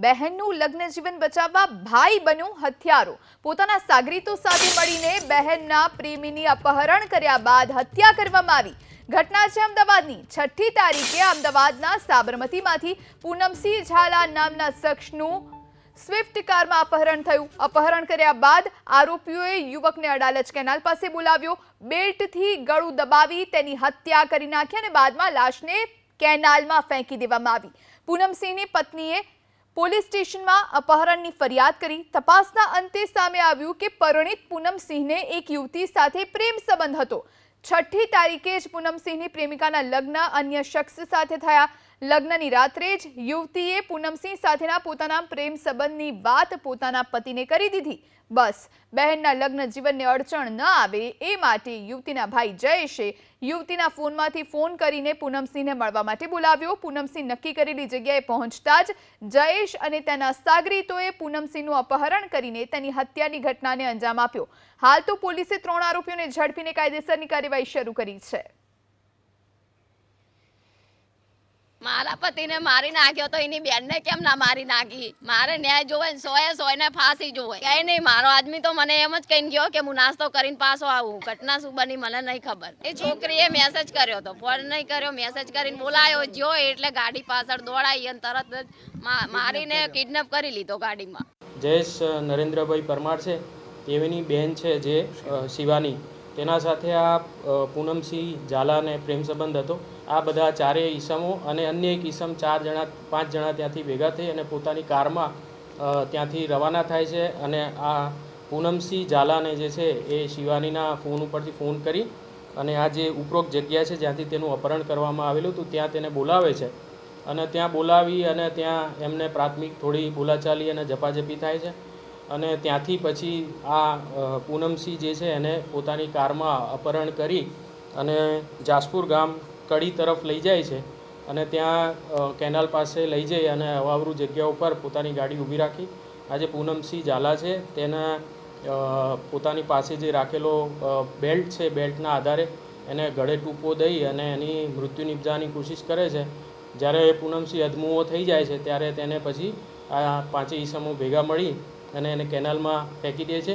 બહેનનું લગ્ન જીવન બચાવવા ભાઈ બન્યો હત્યારો। પોતાના સાગરીતો સાથે મળીને બહેનના પ્રેમીની અપહરણ કર્યા બાદ હત્યા કરવામાં આવી। ઘટના છે અમદાવાદની। 6ઠી તારીખે અમદાવાદના સાબરમતીમાંથી પૂનમસિંહ ઝાલા નામના શખ્સનું સ્વિફ્ટ કારમાં અપહરણ થયું। અપહરણ કર્યા બાદ આરોપીઓએ યુવકને અડાલજ કેનાલ પાસે બોલાવ્યો, બેલ્ટથી ગળું દબાવી તેની હત્યા કરી નાખી અને બાદમાં લાશને કેનાલમાં ફેંકી દેવામાં આવી। પૂનમસિંહની પત્નીએ પોલીસ સ્ટેશનમાં અપહરણની ફરિયાદ કરી। તપાસના અંતે સામે આવ્યું કે પરિણીત પૂનમસિંહને એક યુવતી સાથે પ્રેમ સંબંધ હતો। 6ઠી તારીખે જ પૂનમસિંહની પ્રેમિકાના લગ્ન અન્ય શખ્સ સાથે થયા। લગ્નની રાત્રે જ યુવતીએ પૂનમસિંહ સાથેના પોતાના પ્રેમ સંબંધની વાત પોતાના પતિને કરી દીધી। બસ બહેનના લગ્ન જીવનને અડચણ ન આવે એ માટે યુવતીના ભાઈ જયેશે યુવતીના ફોનમાંથી ફોન કરીને પૂનમસિંહને મળવા માટે બોલાવ્યો। પૂનમસિંહ નક્કી કરેલી જગ્યાએ પહોંચતા જ જયેશ અને તેના સાગરીતોએ પૂનમસિંહનું અપહરણ કરીને તેની હત્યાની ઘટનાને અંજામ આપ્યો। હાલ તો પોલીસે 3 આરોપીઓને ઝડપીને કાયદેસરની કાર્યવાહી શરૂ કરી છે। મારા પતિને મારી નાખ્યો તો એની બેનને કેમ ના મારી નાખી? મારે ન્યાય જોવે ને 100 ને ફાંસી જોવે। કઈ નહીં, મારો આદમી તો મને એમ જ કહીને ગયો કે હું નાસ્તો કરીને પાછો આવું। ઘટના શું બની મને નહીં ખબર। એ છોકરીએ મેસેજ કર્યો તો, ફોન નહીં કર્યો, મેસેજ કરીને બોલાયો જો એટલે ગાડી પાછળ દોડાઈ અને તરત જ મારીને કિડનેપ કરી લીધો ગાડીમાં। જયેશ નરેન્દ્રભાઈ પરમાર છે, તેની બેન છે જે શિવાની, તેના સાથે આ પૂનમસિંહ ઝાલાને પ્રેમ સંબંધ હતો। આ બધા ચારેય ઈસમો અને અન્ય એક ઈસમ 5 જણા ત્યાંથી ભેગા થઈ અને પોતાની કારમાં ત્યાંથી રવાના થાય છે અને આ પૂનમસિંહ ઝાલાને જે છે એ શિવાનીના ફોન ઉપરથી ફોન કરી અને આ જે ઉપરોક્ત જગ્યા છે જ્યાંથી તેનું અપહરણ કરવામાં આવેલું હતું ત્યાં તેને બોલાવે છે અને ત્યાં બોલાવી અને ત્યાં એમને પ્રાથમિક થોડી બોલાચાલી અને ઝપાઝપી થાય છે અને ત્યાંથી પછી આ પૂનમસિંહ જે છે એને પોતાની કારમાં અપહરણ કરી અને જાસપુર ગામ કડી તરફ લઈ જાય છે અને ત્યાં કેનાલ પાસે લઈ જઈ અને અવાવરૂ જગ્યા ઉપર પોતાની ગાડી ઊભી રાખી આજે પૂનમસિંહ ઝાલા છે તેના પોતાની પાસે જે રાખેલો બેલ્ટ છે, બેલ્ટના આધારે એને ગળે ટૂંપો દઈ અને એની મૃત્યુ નિપજાવવાની કોશિશ કરે છે। જ્યારે પૂનમસિંહ અધમુઓ થઈ જાય છે ત્યારે તેને પછી આ 5 ઈસમો ભેગા મળી અને એને કેનાલમાં ફેંકી દે છે।